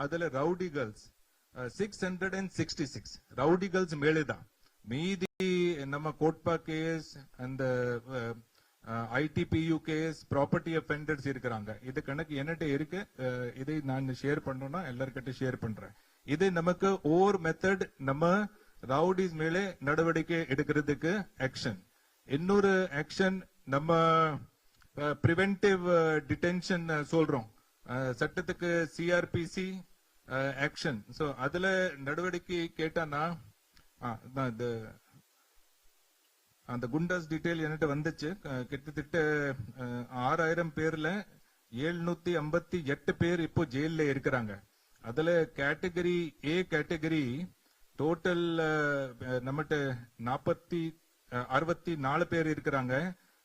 adala rowdy girls 666 rowdy girls meleda meedi nama kotpa case and ITPU case property offenders irukkranga idu kanakku enata irukku idai naan share pannona ellarkitta share பண்றேன் இது நமக்கு ஓர் method நம்ம rowdies மேலே நடவடிக்கை எடுக்கிறதுக்கு action இன்னொரு action நம்ம preventive detention சொல்றோம் சட்டத்துக்கு சிஆர்பிசி ஆக்ஷன் சோ அதுல நடவடிக்கை கேட்டானா அந்த குண்டாஸ் டீடைல் என்கிட்ட வந்துச்சு கிட்டத்தட்ட 6000 பேர்ல 758 பேர் இப்போ ஜெயில இருக்கிறாங்க அதுல கேட்டகரி ஏ கேட்டகரி டோட்டல் நம்மகிட்ட 64 பேர் இருக்கிறாங்க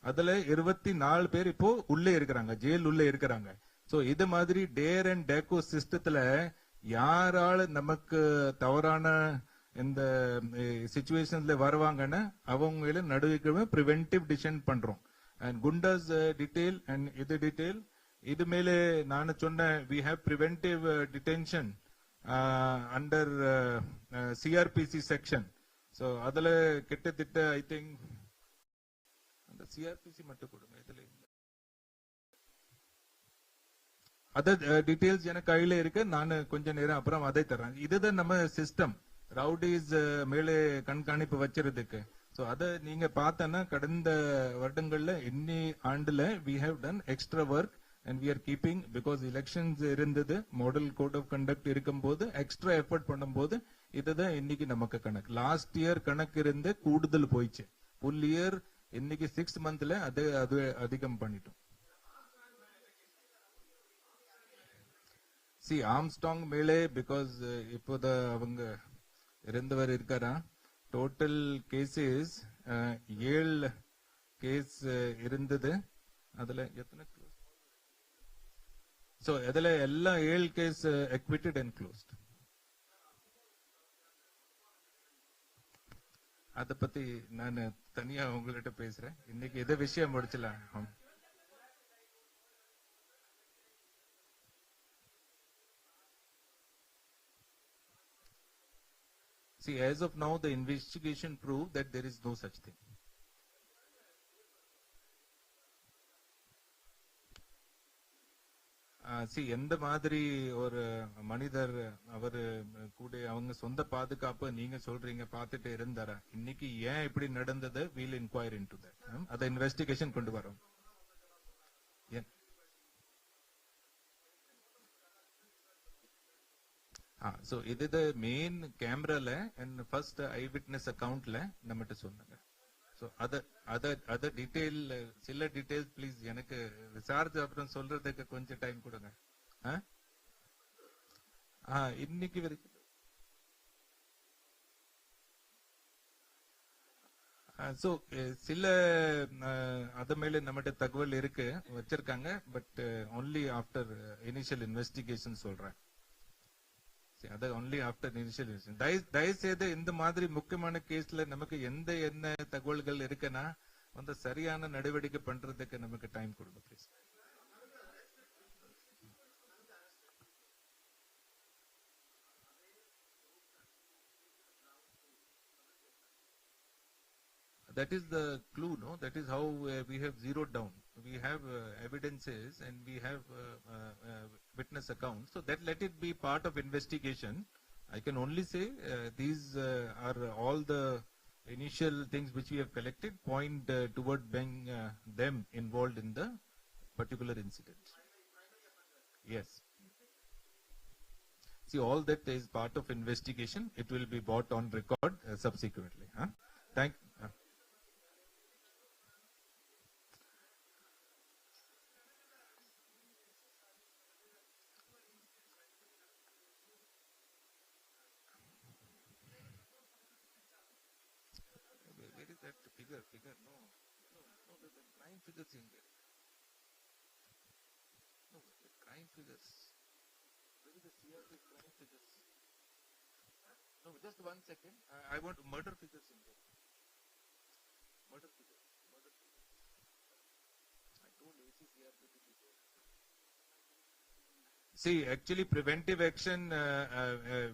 அதுல 24 பேர் இப்போ உள்ளே இருக்கிறாங்க ஜெயில் உள்ளே இருக்கிறாங்க சோ இது மாதிரி டேர் அண்ட் டேக்கோ சிஸ்டத்துல யாரால நமக்கு தவறான இந்த சிச்சுவேஷன்ல வருவாங்கன்னு அவங்கள நடுவிக்கவே பிரிவென்டிவ் டிசிஷன் பண்றோம் அண்ட் குண்டாஸ் டீடைல் அண்ட் இது டீடைல் இது மேலே நான் சொன்ன we have preventive detention under CRPC section so adala kittathita I think அந்த CRPC மட்டும் கொடுங்க இதுல அத டீடைல்ஸ் எனக்கு கையில இருக்கு நான் கொஞ்ச நேரம் அப்புறம் அதை தரேன் இதுதான் நம்ம சிஸ்டம் ரவுடிஸ் மேலே கண்காணிப்பு வச்சிருதுக்கு சோ அத நீங்க பார்த்தனா கடந்த வருடங்கள்ல இன்னி ஆண்டுல we have done extra work and we are keeping because elections இருந்தது model code of conduct இருக்கும்போது extra effort பண்ணும்போது இதுதான் இன்னைக்கு நமக்கு கணக்கு லாஸ்ட் இயர் கணக்கு இருந்து கூடுதல் போயிச்சு full year இன்னைக்கு 6 monthல அது அதிகம் பண்ணிட்டோம் see Armstrong மேலே because இப்போத அவங்க இருந்தவர் இருக்காரா டோட்டல் கேसेस 7 கேஸ் இருந்தது அதுல எத்தனை so adala ella 7 case acquitted and closed அத பத்தி நான் தனியா உங்ககிட்ட பேசுறேன் இன்னைக்கு இத விஷயம் முடிச்சலாம் see as of now the investigation proved that there is no such thing see எந்த மாதிரி ஒரு மனிதர் அவரு கூட அவங்க சொந்த பாதுகாப்பு நீங்க சொல்றீங்க பார்த்துட்டு இருந்தாரா இன்னைக்கு ஏன் இப்படி நடந்தது we'll inquire into that அத இன்வெஸ்டிகேஷன் கொண்டு வரோம் so இது the main cameraல and first eyewitness accountல நம்மட்ட சொன்னாங்க so other detail சில details please எனக்கு விசாரிச்சு அப்புறம் சொல்றதுக்கு கொஞ்சம் டைம் கொடுங்க இன்னைக்கு வரைக்கும் so சில அத மேல நம்மட்ட தகவல் இருக்கு வச்சிருக்காங்க but only after initial investigation சொல்றேன் அது only after initial investigation தயவுசெய்து இந்த மாதிரி முக்கியமான கேஸ்ல நமக்கு என்ன தகவல்கள் இருக்குன்னா அந்த சரியான நடவடிக்கை பண்றதுக்கு நமக்கு டைம் கொடுங்க please that is the clue no that is how we have zeroed down we have evidences and we have witness accounts so that let it be part of investigation I can only say these are all the initial things which we have collected point toward being them involved in the particular incident yes see all that is part of investigation it will be brought on record subsequently thank figure no the crime figures in there no the crime figures where is the CRP crime figures no just 1 second I want murder figures in there murder figures I told ACCRP to be there see, actually preventive action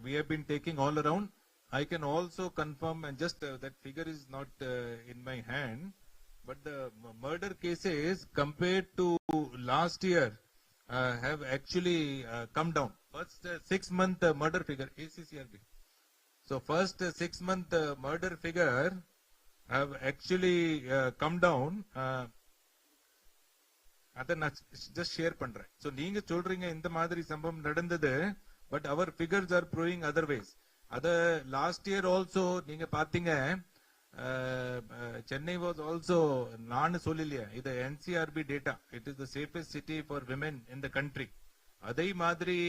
we have been taking all around. I can also confirm, and just that figure is not in my hand, but the murder cases compared to last year have actually come down. First 6-month murder figure, ACCRB. So first 6-month murder figure have actually come down. அதை நான் just share பண்றேன். So நீங்க சொல்றீங்க இந்த மாதிரி சம்பவம் நடந்தது, but our figures are proving otherwise. அத லாஸ்ட் இயர் ஆல்சோ நீங்க பாத்தீங்க, சென்னை வாஸ் ஆல்சோ, நான் சொல்லலையா இது NCRB data, it is the safest city for women in the country. அதே மாதிரி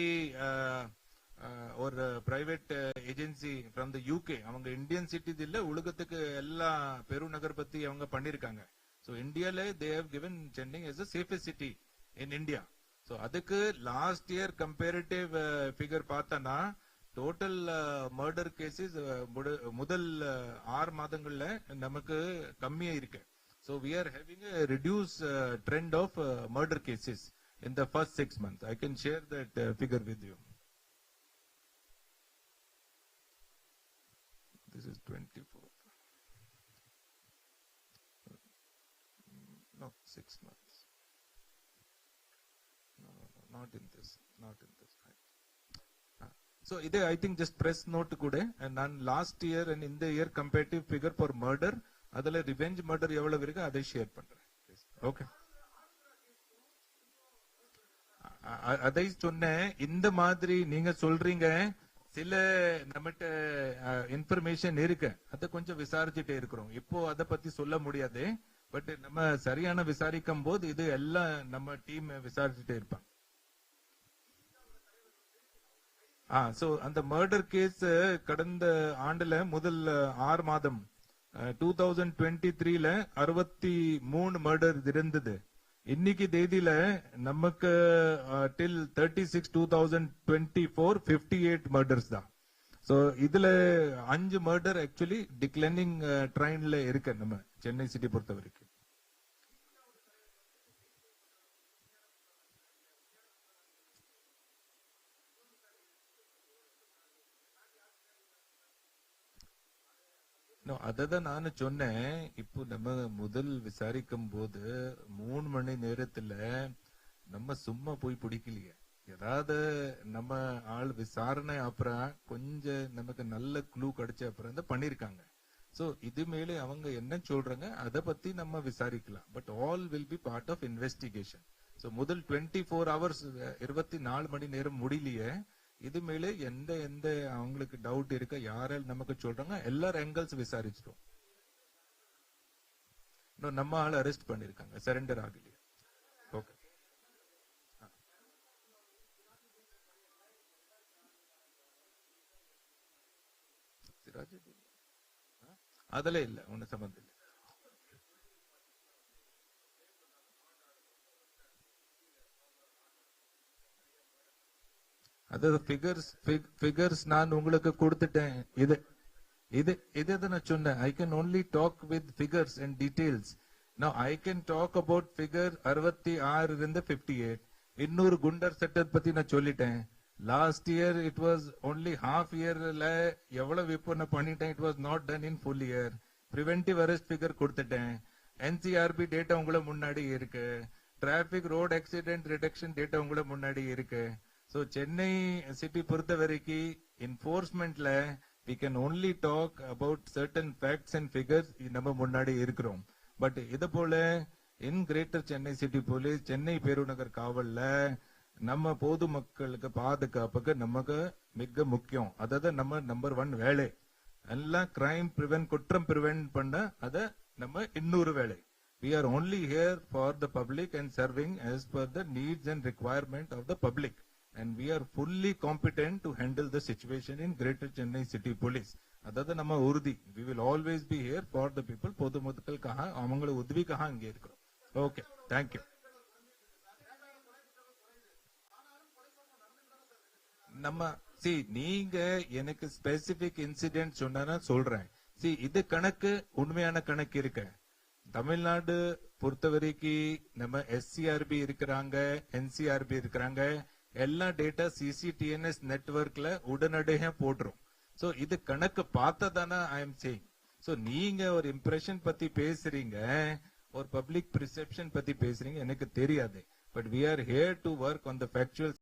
ஒரு private agency from the UK, அவங்க இந்தியன் சிட்டிஸ் இல்ல, உலகத்துக்கு எல்லா பெருநகர் பத்தி அவங்க பண்ணிருக்காங்க. So India they have given Chennai as the safest city in India. So adukku last year comparative figure pathana total murder cases mudal 6 மாதங்கள்ல நமக்கு கம்மியா இருக்கு. So we are having a reduced trend of murder cases in the first 6 months. I can share that figure with you. This is 24. No, 6 months. No, not in this. So, I think just press note kude, and nan last year and in the year comparative figure for murder, adala revenge murder evvala virukku adai share pandren. Okay. adai sonne இந்த மாதிரி நீங்க சொல்றீங்க, சில நம்மட்ட information இருக்கு, அத கொஞ்சம் விசாரிச்சுட்டே இருக்கிறோம். இப்போ அத பத்தி சொல்ல முடியாது, பட் நம்ம சரியான விசாரிக்கும் போது இது எல்லாம் நம்ம டீம் விசாரிச்சுட்டே இருப்பாங்க. சோ அந்த மர்டர் கேஸ் கடந்த ஆண்டுல முதல் 6 மாதம் 2023ல 63 மர்டர் இருந்தது. இன்னைக்கு தேதியில நமக்கு டில் 36/2024 58 மர்டர்ஸ் தான். சோ இதுல 5 மர்டர் ஆக்சுவலி டிக்ளைனிங் ட்ரெண்ட்ல இருக்கு நம்ம சென்னை சிட்டி பொறுத்த வரைக்கும். அததான் நான் சொன்னேன். இப்போ நம்ம முதல் விசாரிக்கும் போது 3 மணி நேரத்துல நம்ம சும்மா போய் பிடிக்கலையே, ஏதாவது நம்ம ஆள் விசாரணை அப்புறம் கொஞ்சம் நமக்கு நல்ல க்ளூ கிடைச்ச அப்புறம் தான் பண்ணிருக்காங்க. சோ இது மேலே அவங்க என்ன சொல்றாங்க அத பத்தி நம்ம விசாரிக்கலாம், but all will be part of investigation. So முதல் 24 hours 24 மணி நேரம் முடியலையே, இது மேலே எந்த எந்த அவங்களுக்கு டவுட் இருக்க, யாரால் நமக்கு சொல்றாங்க எல்லாரும் ஆங்கிள்ஸ் விசாரிச்சிட்டோம். நம்ம ஆள் அரெஸ்ட் பண்ணிருக்காங்க, சரண்டர் ஆகலையே. ஓகே, அதுல இல்ல, ஒன்னும் சம்பந்தம் இல்ல. அதாவது ஃபிகர்ஸ் நான் உங்களுக்கு கொடுத்துட்டேன். இது நான் சொன்னேன். I can only talk with figures and details. Now I can talk about figure 66 இருந்து 58. இன்னொரு குண்டர் செட்டப் பத்தி நான் சொல்லிட்டேன். Last year it was only half இயர்ல எவ்வளவு இப்போ நான் பண்ணிட்டேன், it was not done in full year. Preventive arrest figure கொடுத்துட்டேன். என்சிஆர்பி டேட்டா உங்களை முன்னாடி இருக்கு. Traffic road accident reduction data உங்களை முன்னாடி இருக்கு. So சென்னை சிட்டி பொறுத்த வரைக்கும் enforcementல we can only talk about certain facts and figures நம்ம முன்னாடி இருக்கிறோம். பட் இது போல in greater Chennai city police, Chennai பெருநகர் காவல்ல நம்ம பொது மக்களுக்கு பாதுகாப்புக்கு நமக்கு மிக முக்கியம். அதாவது நம்ம நம்பர் 1 வேலை. எல்லாம் கிரைம் பிரிவென்ட், குற்றம் பிரிவென்ட் பண்ண அத நம்ம இன்னொரு வேலை. We are only here for the public and serving as per the needs and requirement of the public. And we are fully competent to handle the situation in Greater Chennai City Police. அதாவது நம்ம உறுதி, we will always be here for the people. பொது மக்களுக்காக அவங்கள உதவிக்காக இங்கே இருக்கிறோம். Okay, thank you. நம்ம நீங்க எனக்கு ஸ்பெசிபிக் இன்சிடென்ட் சொன்னா சொல்றேன். இது கணக்கு உண்மையான கணக்கு இருக்கு. தமிழ்நாடு பொறுத்த வரைக்கும் நம்ம எஸ்சிஆர்பி இருக்கிறாங்க, என்சிஆர்பி இருக்கிறாங்க. எல்லா டேட்டா சிசிடிஎன்எஸ் நெட்வொர்க்ல உடனடியாக போட்டுரும். சோ இது கணக்கு பார்த்ததானா ஐ எம் சேயிங். சோ நீங்க ஒரு இம்ப்ரெஷன் பத்தி பேசுறீங்க, ஒரு பப்ளிக் பெர்செப்ஷன் பத்தி பேசுறீங்க, எனக்கு தெரியாது. But we are here to work on the factual